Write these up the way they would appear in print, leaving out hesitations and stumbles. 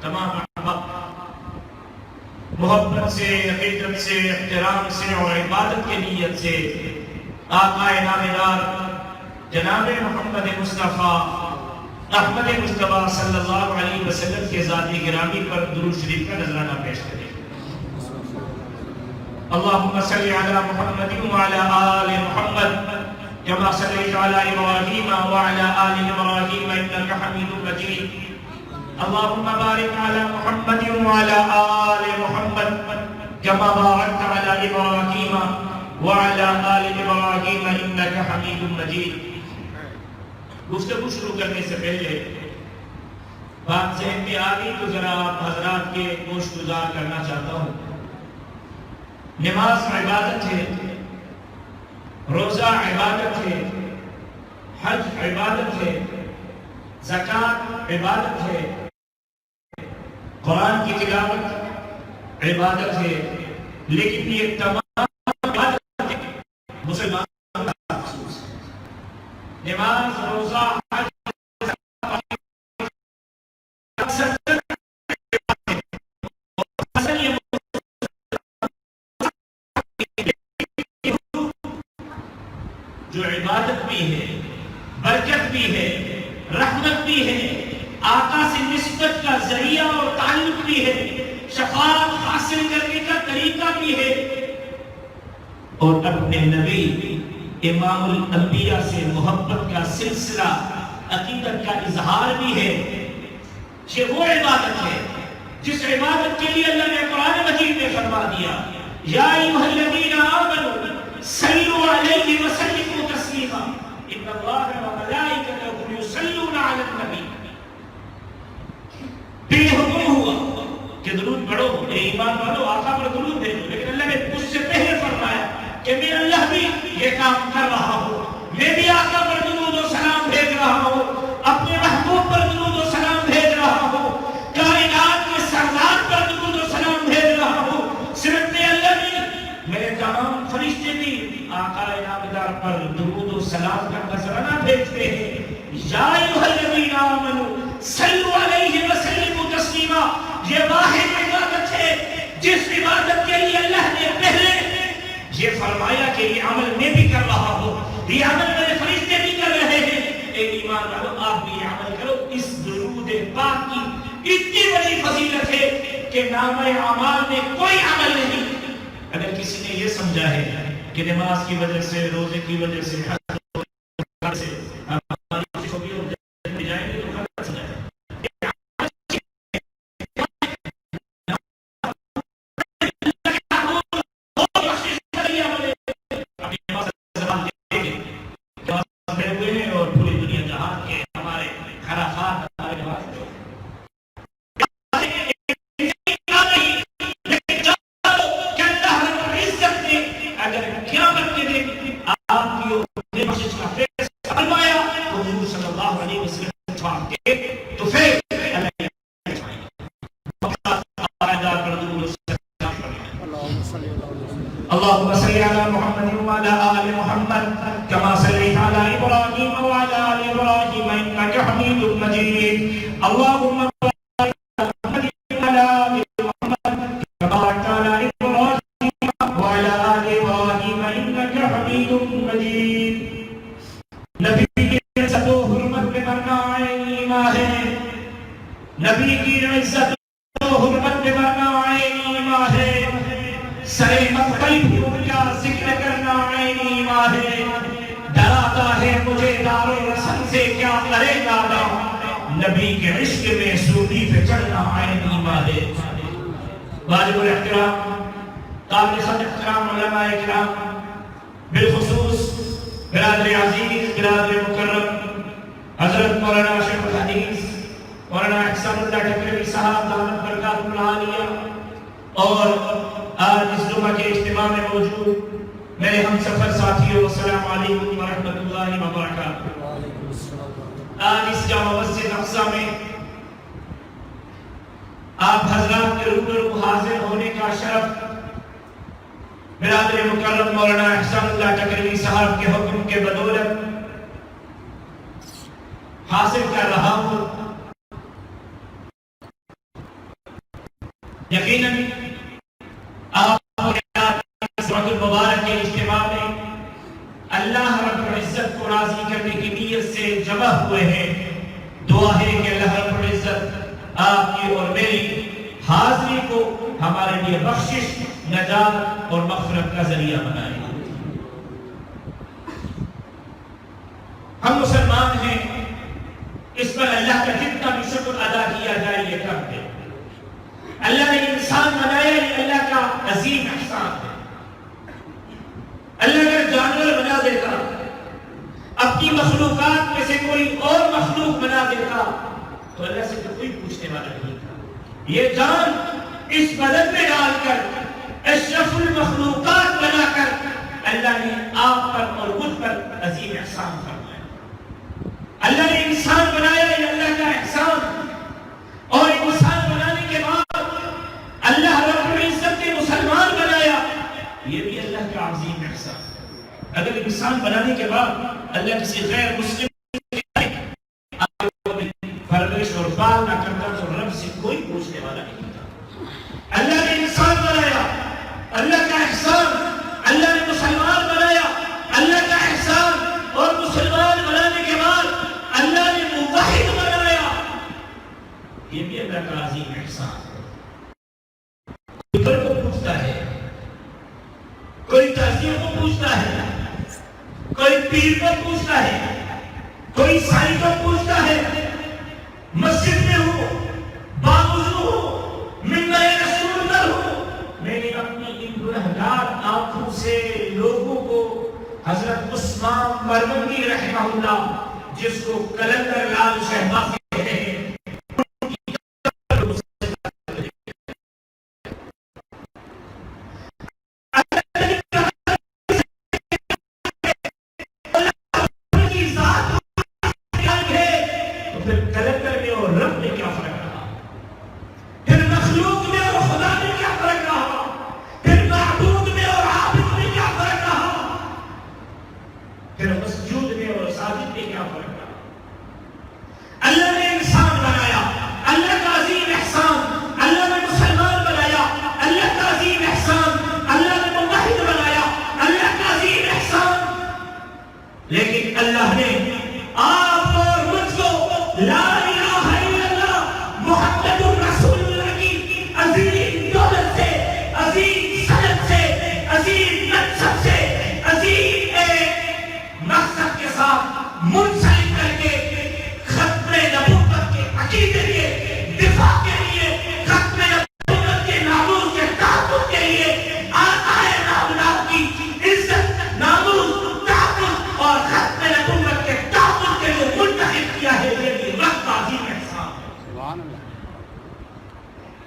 تمام احباب محبت سے، عقیدت سے، احترام سے اور عبادت کے نیت سے آقا نامدار جناب محمد مصطفیٰ احمد مصطفیٰ صلی اللہ علیہ وسلم کے ذاتی گرامی پر درود شریف کا نذرانہ پیش کریں۔ اللہم صلی علی محمد وعلی آل محمد كما صليت على إبراهيم وعلى آل إبراهيم إنك حميد مجيد اللهم بارك على محمد وعلى آل محمد كما باركت على إبراهيم وعلى آل إبراهيم إنك حميد مجيد۔ گفتگو شروع کرنے سے پہلے بات ذہن میں آ گئی تو ذرا آپ حضرات کے گوش گزار کرنا چاہتا ہوں۔ نماز عبادت ہے، روزہ عبادت ہے، حج عبادت ہے، زکوٰۃ عبادت ہے، قرآن کی تلاوت عبادت ہے، لیکن یہ تمام عبادت مسلمان کا خصوص ہے۔ نماز، روزہ، حج، جو عبادت بھی ہے، برکت بھی ہے، رحمت بھی ہے، آقا سے نسبت کا ذریعہ اور تعلق بھی ہے، شفاعت حاصل کرنے کا طریقہ بھی ہے، اور اپنے نبی امام الانبیاء سے محبت کا سلسلہ، عقیدت کا اظہار بھی ہے۔ یہ وہ عبادت ہے جس عبادت کے لیے اللہ نے قرآن مجید میں فرما دیا یا ایھا الذین آمنوا صلوا علیہ وسلموا تسلیما ان اللہ وملائکتہ یصلون علی النبی۔ پھر حکم ہوا کہ درود پڑھو، اے ایمان والو آقا پر درود بھیجو، لیکن اللہ نے اس سے پہلے فرمایا کہ میں اللہ بھی یہ کام کر رہا ہوں، میں بھی آقا پر درود و سلام بھیج رہا ہوں، اپنے محبوب پر درود و سلام بھیج رہا ہوں، کائنات کے سردار پر درود و سلام بھیج رہا ہوں۔ صرف میں اللہ بھی، میرے تمام فرشتے بھی آقا نامدار پر درود و سلام کا نذرانہ بھیجتے ہیں۔ یا ایھا الذین آمنوا صلوا علیہ وسلموا تسلیما۔ یہ واحد عبادت ہے جس عبادت کے لیے اللہ نے پہلے یہ فرمایا کہ یہ عمل میں بھی کر رہا ہوں، یہ عمل میرے فرشتے بھی کر رہے ہیں، اے ایمان والو آپ بھی یہ عمل کرو۔ اس درود پاک کی اتنی بڑی فضیلت ہے کہ نامہ اعمال میں کوئی عمل نہیں۔ اگر کسی نے یہ سمجھا ہے کہ نماز کی وجہ سے، روزے کی وجہ سے، حج سے ہماری خوبی اور جنت جائیں گے تو غلط سمجھا ہے۔ اللهم صل على محمد وعلى آل محمد كما صليت على إبراهيم وعلى آل إبراهيم إنك حميد مجيد اللهم بارك على محمد وعلى آل محمد كما باركت على إبراهيم وعلى آل إبراهيم إنك حميد مجيد۔ نبی کی عزت و حرمت میں مرنا عین ایمان ہے، نبی کی عزت و حرمت میں مرنا عین ایمان ہے، سرے مقبل بھی ان کا ذکر کرنا عین ایمان ہے۔ ڈراتا ہے مجھے دار رسل سے کیا کرے دادا، نبی کے عشق میں سوری پہ چڑھنا عین ایمان ہے۔ واجب الاحترام، قابل صدر احترام علماء کرام، بالخصوص برادر عزیز، برادر مکرم حضرت مولانا شیخ الحدیث مولانا احسان اللہ ٹکروی صاحب دامت برکاتہ العالیہ، اور آج اس جمعہ کے اجتماع میں موجود میرے ہم سفر ساتھیوں، السلام علیکم ورحمۃ اللہ وبرکاتہ۔ آج اس جامع مسجد اقصی میں آپ حضرات کے روبرو حاضر ہونے کا شرف برادر مکرم مولانا احسان اللہ ٹکروی صاحب کے حکم کے بدولت حاصل کر رہا ہوں۔ یقیناً آپ سورۃ المبارک کے اجتماع میں اللہ رب العزت کو راضی کرنے کی نیت سے جمع ہوئے ہیں. دعا ہے کہ اللہ رب العزت آپ کی اور میری حاضری کو ہمارے لیے بخشش، نجات اور مغفرت کا ذریعہ بنائے. ہم مسلمان ہیں، اس پر اللہ کا جتنا بھی شکر ادا کیا جائے یہ کم ہے. اللہ نے انسان بنایا، یہ اللہ کا عظیم احسان ہے. اللہ اگر جانور بنا دیتا، اپنی مخلوقات میں سے کوئی اور مخلوق بنا دیتا تو اللہ سے تو کوئی پوچھنے والا نہیں تھا. یہ جان اس بدن میں ڈال کر اشرف المخلوقات بنا کر اللہ نے آپ پر اور مجھ پر عظیم احسان فرمایا. اللہ نے انسان بنایا، یہ اللہ کا احسان. اور انسان بنانے کے بعد اللہ رب العزت نے مسلمان بنایا، یہ بھی اللہ کا عظیم احسان. اگر انسان بنانے کے بعد اللہ کسی غیر مسلم پرورش اور پال نہ کرتا تو رب سے کوئی پوچھنے والا نہیں تھا. اللہ نے انسان بنایا، اللہ کا احسان. اللہ نے مسلمان بنایا، اللہ کا احسان. اور مسلمان بنانے کے بعد اللہ نے موحد بنایا، یہ بھی اللہ کا عظیم احسان. کوئی کو پوچھتا ہے، کوئی تعزیہ کو پوچھتا ہے، کوئی پیر کو پوچھتا ہے، کوئی عیسائی کو پوچھتا ہے. مسجد میں ہو، باوضو ہو، ممبر رسول پر ہو، میں نے اپنی ان گنہگار آنکھوں سے لوگوں کو حضرت عثمان برمنگی رحمہ اللہ، جس کو کلندر لال شہباز کہتے ہیں، لیکن اللہ نے آپ اور مجھ کو لا الہ الا اللہ محمد الرسول اللہ کی عظیم دولت سے، عظیم سند سے، عظیم نسب سے، عظیم ایک مقصد کے ساتھ منسلک کر کے ختم نبوت کے عقیدے کے دفاع کے لیے، ختم نبوت کے ناموس کے تحفظ کے لیے آقا نامدار کی عزت، ناموس اور ختم نبوت کے تحفظ کے لیے منتخب کیا ہے. یہ بھی رب کا عظیم احسان ہے.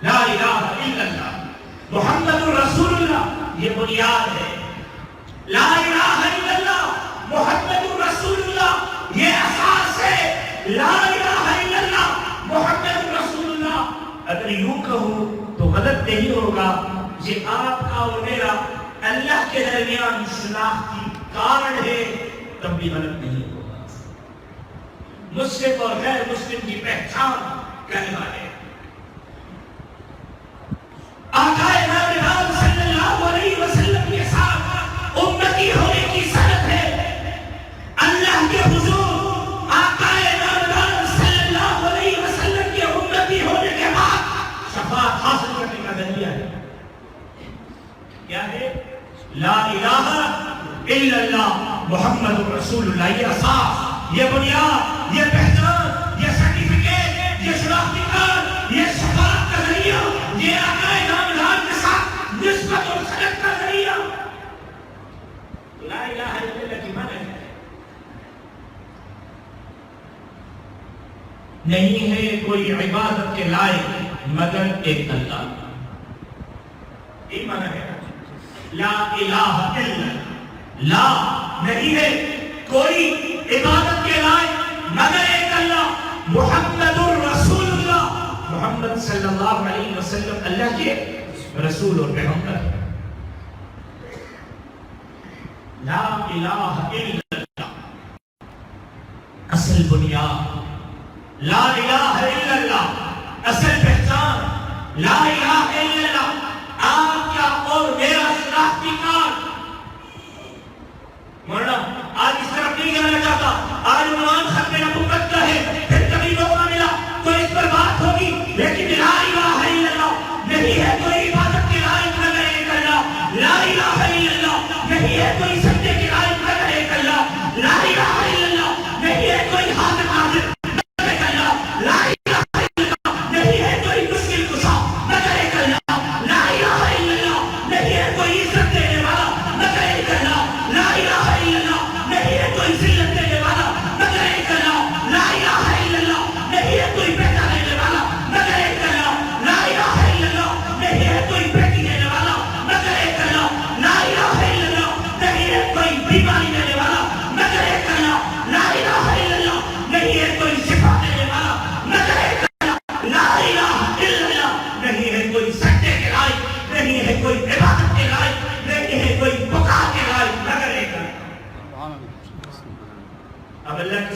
لا الہ الا اللہ محمد الرسول اللہ یہ بنیاد ہے. لا الہ الا اللہ محمد الرسول اللہ یہ اساس ہے. لا الہ الا اللہ محمد الرسول اللہ اگر یوں کہوں تو غلط نہیں ہوگا. یہ آپ کا اور میرا اللہ کے درمیان شناختی کارڈ ہے، تب بھی غلط نہیں ہوگا. مسلم اور غیر مسلم کی پہچان کلمہ ہے. آقا نامدار صلی اللہ علیہ وسلم کے ساتھ امتی ہونے کی سند ہے. اللہ کے حضور آقا نامدار صلی اللہ علیہ وسلم کے امتی ہونے کے بعد شفاعت حاصل کرنے کا ذریعہ ہے. کیا ہے؟ لا الہ الا اللہ محمد رسول اللہ. یہ اساس، یہ بنیاد، یہ پہچان، یہ سرٹیفکیٹ، یہ شناختی کارڈ، یہ شفاعت کا ذریعہ، یہ آقا نامدار کے ساتھ نسبت اور صلت کا ذریعہ. لا الہ الا اللہ کی معنی ہے نہیں ہے کوئی عبادت کے لائق مگر ایک اللہ. یہ معنی ہے لا الہ الا اللہ. لا نہیں ہے کوئی عبادت کے لائق مگر ایک اللہ. محمد الرسول اللہ محمد صلی اللہ علیہ وسلم اللہ کے رسول اور پیغمبر. لا الہ الا اللہ اصل بنیاد. لا الہ الا اللہ اصل پہچان. لا الہ الا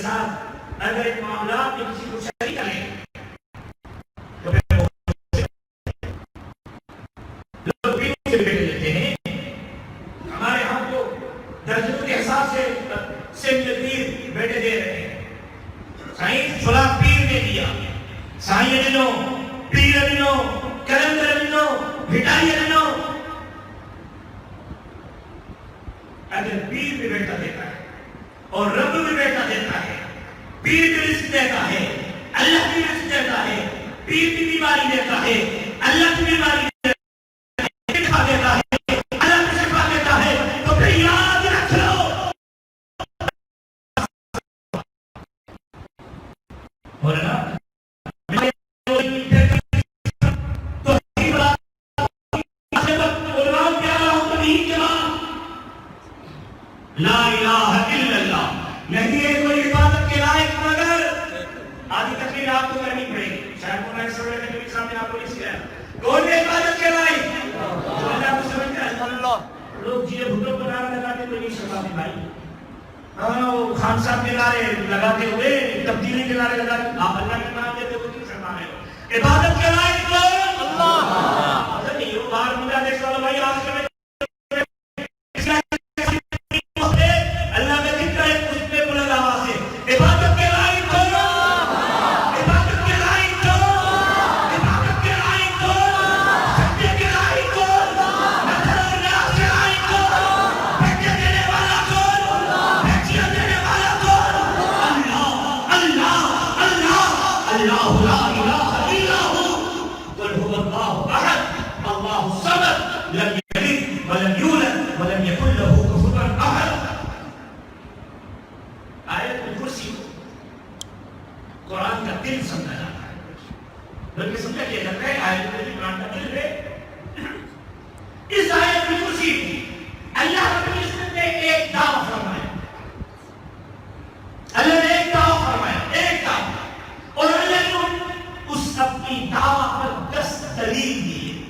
ساتھ اگر معاملات میں کسی کو شریک کریں تو پھر لوگ بھی سے بیٹے لیتے ہیں. ہمارے ہاں تو درجنوں کے حساب سے ملتیر بیٹے دے رہے ہیں. سائنس فلا پیر نے دیا, سائیں لنو, پیر لنو, کلندر لنو, بھٹائی لنو. اگر پیر بھی بیٹا دیتا ہے اور رب بھی بیٹا دیتا ہے, پیر بھی رزق دیتا ہے, اللہ بھی رزق دیتا ہے, پیر بھی بیماری دیتا ہے, اللہ بھی بیماری دیتا ہے, اللہ بھی شفا دیتا ہے, تو پھر یاد رکھ لو مولانا لا الہ الا اللہ نہیں ہے کوئی عبادت کے لائق مگر. آدھی تقریر آپ کو کرنی پڑے گی, شاید مولانا اس وقت کے سامنے آپ کو نہیں سکھایا کون ہے عبادت کے لائق جو اللہ کو سمجھتا ہے. لوگ جیے بھٹو کو نعرہ لگاتے تو نہیں شفاف بھائی, وہ خان صاحب کے نعرے لگاتے ہوئے تبدیلی کے نعرے لگاتے, آپ اللہ کے نام دیتے تو کیوں شفا رہے ہو؟ عبادت کے لائق کون؟ اللہ. اچھا نہیں وہ باہر مجھا دیکھ سوالو بھائی آج کے قرآن کا دل سمجھا جاتا ہے, بلکہ سمجھا کیا جاتا ہے آیت الکرسی قرآن کا دل ہے. اس آیت الکرسی اللہ رب العزت نے ایک دعویٰ فرمایا, اللہ نے ایک دعویٰ فرمایا, ایک دعویٰ, اور اللہ نے اس اپنی دعویٰ پر 10 دلیل دی.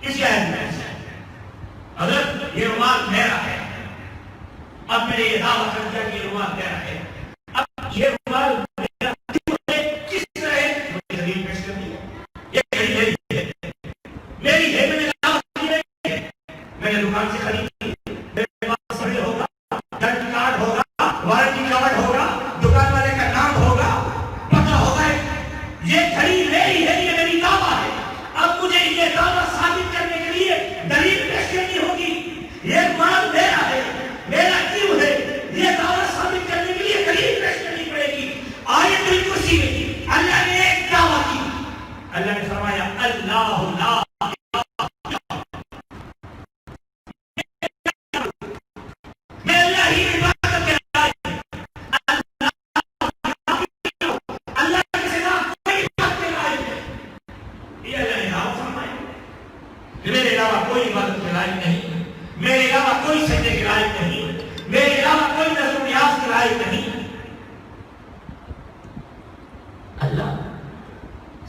اس آیت میں اگر یہ رومال میرا ہے, اب میں نے یہ دعویٰ کر دیا کہ یہ رومال میرا ہے, اب یہ رومال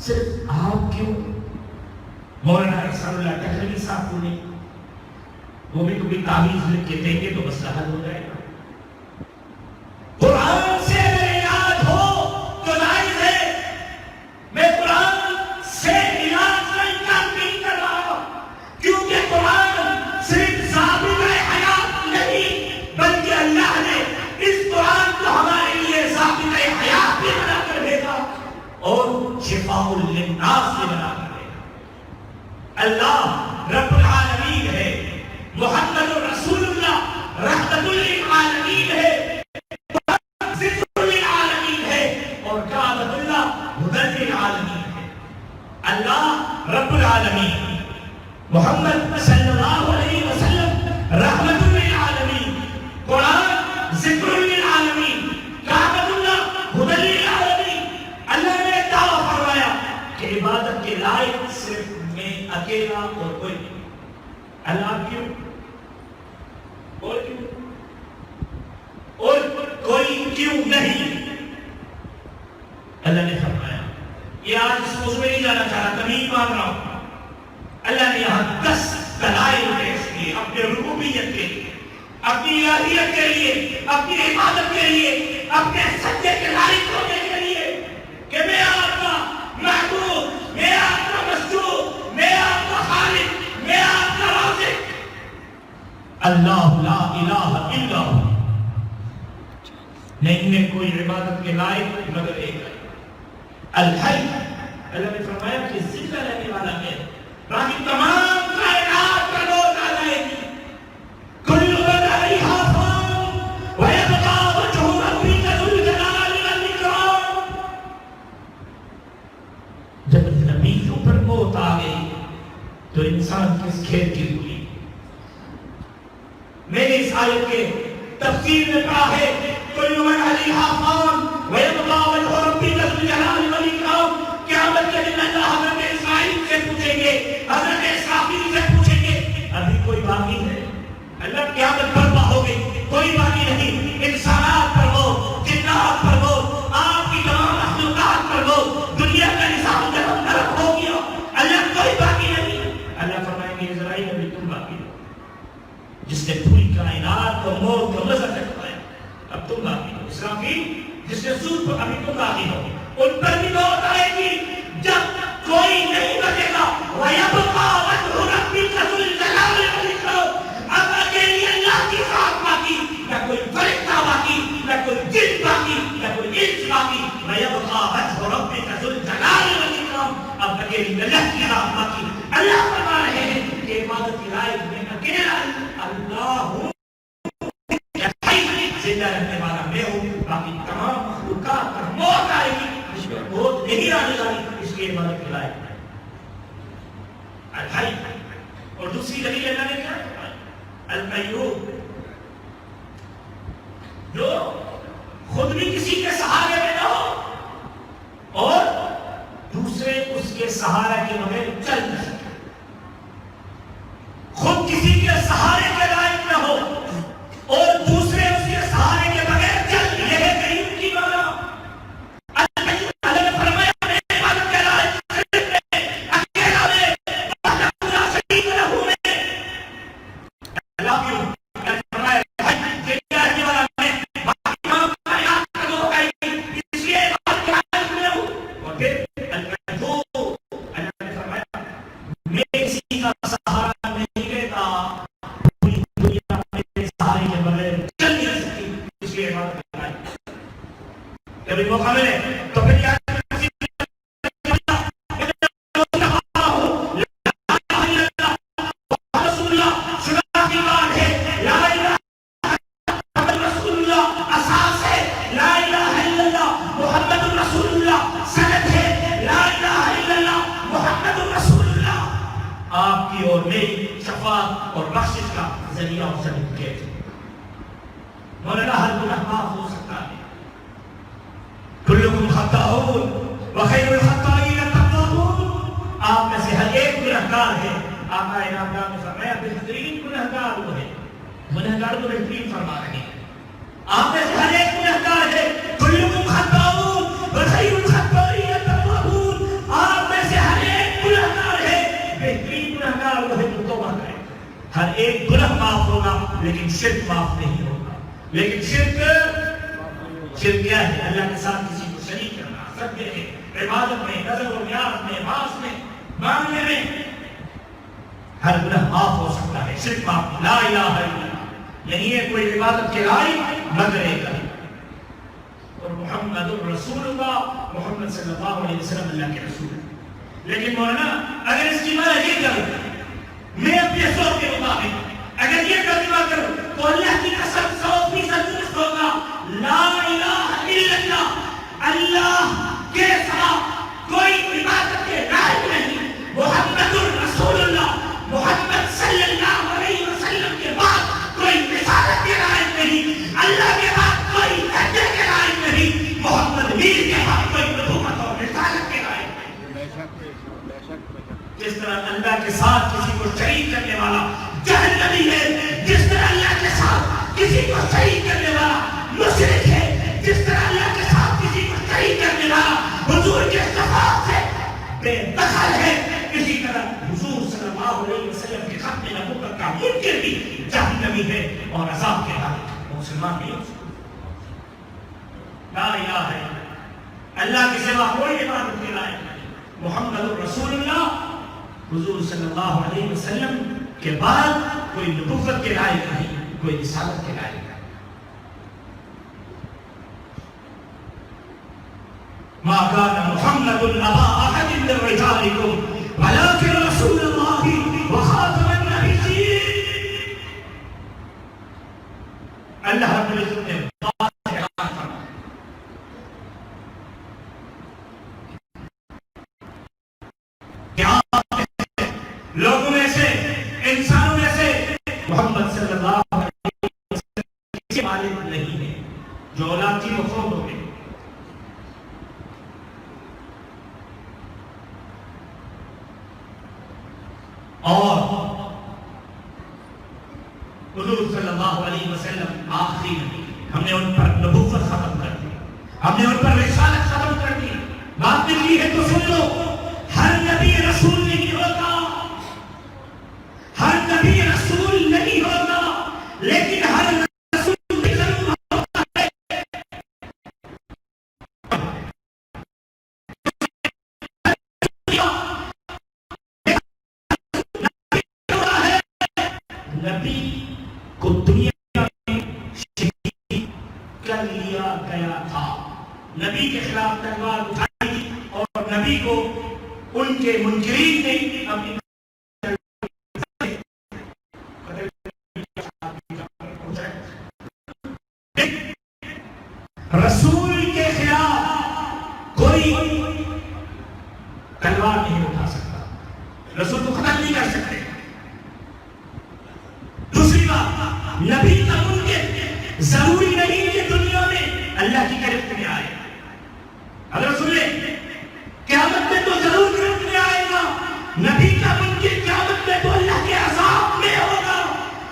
صرف آپ کیوں مولانا احسان اللہ ٹکرمی صاحب کو نہیں, وہ بھی کوئی تعویذ لکھ کے دیں گے تو مسئلہ حل ہو جائے گا. قرآن سے اگر علاج ہو تو جائز ہے. میں قرآن سے علاج کا انکار نہیں کر رہا, کیونکہ قرآن صرف ضابطہ حیات نہیں بلکہ اللہ نے اس قرآن کو ہمارے لیے ضابطہ حیات بھی بنا کر بھیجا اور شفاء للناس بھی بنا کر بھیجا. اللہ رب العالمین ہے, محمد رسول اللہ رحمت للعالمین ہے, ذکر للعالمین ہے, اور کعبۃ اللہ ہدی للعالمین ہے. اللہ رب العالمین, محمد صلی اللہ علیہ وسلم رحمت للعالمین, قرآن ذکر للعالمین, کعبۃ اللہ ہدی للعالمین. اللہ نے دعویٰ فرمایا کہ عبادت کے لائق صرف میں اکیلا اور کوئی نہیں. اللہ کیوں اور کیوں اور کوئی کیوں نہیں؟ اللہ نے فرمایا, یہ آج اس موضوع میں نہیں جانا چاہ رہا, تمہیں مان رہا ہوں. اللہ نے یہاں 10 دلائل پیش کیے اپنے ربوبیت کے لیے, اپنی الہیت کے لیے, اپنی عبادت کے لیے. اپنے سجدے کے لائق ہونے کے لیے کہ میں آپ کا معبود، میں آپ کا مسجود، میں آپ کا خالق، میں آپ کا رازق اللہ لا الہ الا ہو، نہیں ہے کوئی عبادت کے لائق مگر ایک الحی۔ اللہ نے فرمایا کہ زندہ رہنے والا ہے، باقی تمام کائنات کا روز آ جائے گی، کل من علیہا فان ویبقی وجہ ربک ذو الجلال والاکرام۔ جب نبی کے اوپر موت آ گئی تو انسان کس کھیل کی ہوئی؟ میں نے اس آیت کے تفسیر میں پڑھا ہے کل من علیہا فان ویبقی وجہ ربک ذو الجلال والاکرام۔ قیامت کے دن اللہ حضرت اسماعیل سے پوچھیں گے، حضرت اسرافیل سے پوچھیں گے ابھی کوئی باقی ہے؟ اللہ قیامت برپا ہو گئی، کوئی باقی نہیں، انسانات پر ہو، جنات پر ہو، آپ کی تمام مخلوقات پر ہو، دنیا کا نظام جب طرف ہو گیا، اللہ کوئی باقی نہیں۔ اللہ فرمائیں گے اسرائیل ابھی تم باقی ہو، جس نے پوری کائنات کو موت کو مزہ چکھایا اب تم باقی ہو۔ اسرافیل جس نے سور پر ابھی تم باقی ہو، ان پر بھی موت آئے گی جب کوئی نہیں بچے گا۔ وَيَبْقَى وَجْهُ رَبِّكَ ذُو الْجَلَالِ وَالْإِكْرَامِ۔ اب اکیلی اللہ کی ذات باقی، نہ کوئی فرشتہ باقی، نہ کوئی جن باقی، نہ کوئی انس باقی۔ وَيَبْقَى وَجْهُ رَبِّكَ ذُو الْجَلَالِ وَالْإِكْرَامِ۔ اب اکیلی اللہ کی ذات باقی۔ اللہ فرما رہے ہیں کہ عبادت کی لائق میں اکیلا اللہ ہوں، زندہ رہنے والا میں ہوں، باقی تمام مخلوقات پر موت آئے گی، اس میں موت نہیں آنے والی، اس کی عبادت کے لائق ہے الحی۔ اور دوسری دلیل اللہ نے کیا ہے؟ القیوم، جو خود بھی کسی کے سہارے میں نہ ہو اور دوسرے اس کے سہارے کے بغیر چل نہ سکے، خود کسی کے سہارے کے لائق نہ ہو اور دوسرے اس کے سہارے کے بغیر چل، یہ ہے قیوم کی معنی۔ اللہ نے فرمایا میں عبادت کے لائق اکیلا میں وحدہ لا شریک لہ میں، اللہ کیوں فرمایا زندہ رہنے والا میں، باقی تمام کائنات کا وہ ہے، اس لیے عبادت کے لائق میں ہوں۔ اور پھر القیوم، اللہ نے فرمایا میں کسی کا سہارا نہیں لیتا، پوری دنیا میرے سہارے کے بغیر چل نہیں سکتی، اس لیے عبادت کے لائق۔ کبھی موقع ملے تو پھر یاد آپ کی اور میری شفاعت اور بخشش کا ذریعہ اور سرٹیفکیٹ۔ مولانا ہر گناہ معاف ہو سکتا ہے، کلکم خطاؤون وخیر الخطائین التوابون، آپ میں سے ہر ایک گنہگار ہے۔ آقا انعامدار نے فرمایا بہترین گنہگار وہ ہے، گنہگار کو بہترین فرما رہے ہیں، آپ میں سے ہر ایک گنہگار ہے، کلکم خطاؤون وخیر الخطائین التوابون، آپ میں سے ہر ایک گنہگار ہے، بہترین گنہگار وہ ہے جو توبہ کرے۔ ہر ایک گناہ معاف ہوگا لیکن شرک معاف نہیں ہوگا۔ لیکن شرک کیا ہے؟ اللہ کے ساتھ کسی کو شریک کرنا، سجدے میں، عبادت میں، نظر و نیاز میں، باس میں، مانگنے میں، ہر گناہ معاف ہو سکتا ہے، شرک معاف۔ لا الہ الا اللہ، نہیں ہے کوئی عبادت کے لائق مگر ایک اللہ، اور محمد رسول اللہ، محمد صلی اللہ علیہ وسلم اللہ کے رسول ہے۔ لیکن مولانا اگر اس کی معنی یہ کروں، میں اپنے سوچ کے مطابق اگر یہ ترجمہ کروں تو اللہ کی قسم 100% درست ہوگا، لا الہ الا اللہ، اللہ کے سوا کوئی عبادت کے لائق نہیں، محمد الرسول اللہ، محمد صلی اللہ علیہ وسلم کے بعد کوئی رسالت کے لائق نہیں، اللہ کے بعد کوئی درجے کے لائق نہیں، محمد میر کے بعد کوئی نبوت اور رسالت کے لائق نہیں۔ جس طرح اللہ کے ساتھ کسی کو شریک کرنے والا جہنمی ہے، جس طرح اللہ کے ساتھ کسی کو شریک کرنے والا مشرک ہے، جس طرح اللہ کے ساتھ کسی کو شریک کرنے والا حضور کے صفات سے بے دخل ہے، اسی طرح حضور صلی اللہ علیہ وسلم کے ختم نبوت کا منکر بھی جہنمی ہے اور عذاب کے حال مسلمان نہیں ہو سکتا۔ لا الہ الا اللہ، اللہ کے سوا کوئی عبادت کے لائق نہیں، محمد رسول اللہ، حضور صلی اللہ علیہ وسلم کے بعد کوئی نبوت کے لائق نہیں، کوئی رسالت کے لائق نہیں۔ ما كان محمد أبا أحد من رجالكم ولكن رسول الله وخاتم النبيين۔ اللہ رب العزت نے بات اعلان فرمایا، کہ لوگوں میں سے، انسانوں میں سے محمد صلی اللہ علیہ وسلم کسی والد نہیں ہے، جو اولاد کی وہ فوت ہو گئی۔ اور حضور صلی اللہ علیہ وسلم آخری نبی، ہم نے ان پر نبوت ختم کر دی، ہم نے ان پر رسالت ختم کر دی۔ بات ملی ہے تو سن لو، ہر نبی رسول نہیں ہوتا، ہر نبی رسول نہیں ہوتا، لیکن ہر رسول بھی ضرور ہوتا ہے۔ نبی کو دنیا میں شہید کر لیا گیا تھا، نبی کے خلاف تلوار اٹھائی اور نبی کو ان کے منکرین نے اپنی رسول کے خلاف کوئی تلوار نہیں اٹھا سکتا، رسول کو ختم نہیں کر سکتے۔ دوسری بات، نبی کا منکر ضروری نہیں کہ دنیا میں اللہ کی گرفت میں آئے۔ اگر سن لیں، قیامت میں تو ضرور گرفت میں آئے گا، نبی کا منکر قیامت میں تو اللہ کے عذاب میں ہوگا،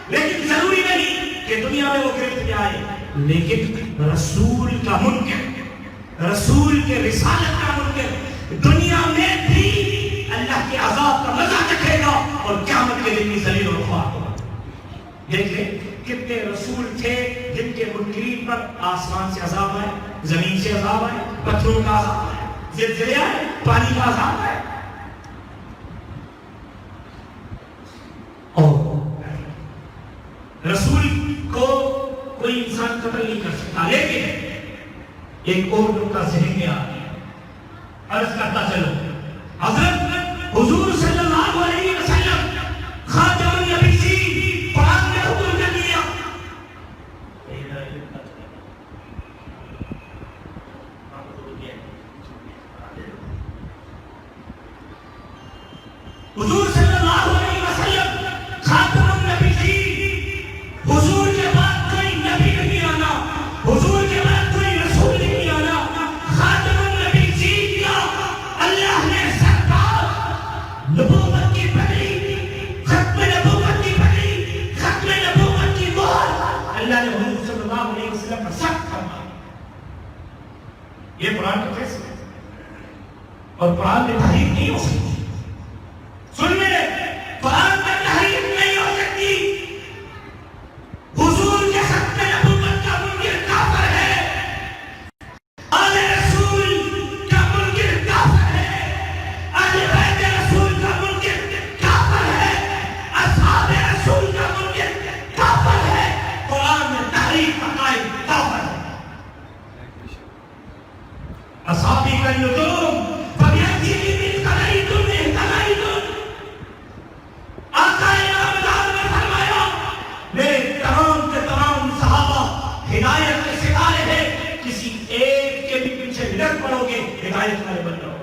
لیکن ضروری نہیں کہ دنیا میں وہ گرفت میں آئے۔ لیکن رسول کا منکر، رسول کے رسالت کا منکر دنیا میں بھی اللہ کے عذاب کا مزہ چکھے گا اور قیامت کے دن میں ذلیل و رسوا ہوگا۔ دیکھ لیں کتنے رسول تھے جن کے منکرین پر آسمان سے عذاب آئے، زمین سے عذاب آئے، پتھروں کا عذاب آئے، زلزلے آئے، پانی کا عذاب آئے۔ اور رسول کو کوئی انسان قتل نہیں کر سکتا، لیکن ایک اور نقطہ ذہن میں آ گیا، عرض کرتا چلو، حضرت حضور صلی اللہ علیہ وسلم خاتم النبیین، قرآن میں حکم کر دیا، حضور صلی اللہ علیہ وسلم خاتم النبیین، حضور کے بعد کوئی نبی نہیں آنا، حضور کے بعد کوئی رسول نہیں آنا، خاتم النبیین کا اللہ نے سرکار نبوت کی پگڑی، ختم نبوت کی پگڑی، ختم نبوت کی مہر اللہ نے حضور صلی اللہ علیہ وسلم پر سخت فرمائی۔ یہ قرآن کا فیصلہ ہے اور قرآن میں تحریف نہیں ہو سکتی۔ سن لیں، قرآن میں تحریف نہیں ہو سکتی۔ حضور کے ختم نبوت کا منکر کافر ہے، آل رسول کا منکر کافر ہے، اہل بیت رسول کا منکر کافر ہے، اصحاب رسول کا منکر کافر ہے۔ قرآن میں تحریف عقائد کافر ہے۔ اصحابی کا نجوم فبیعتی من قلعیتم اہتدیتم، آقا نامدار نے فرمایا میرے تمام کے تمام صحابہ ہدایت کے ستارے ہیں، کسی ایک کے بھی پیچھے لگ پڑو گے ہدایت والے بن جاؤ۔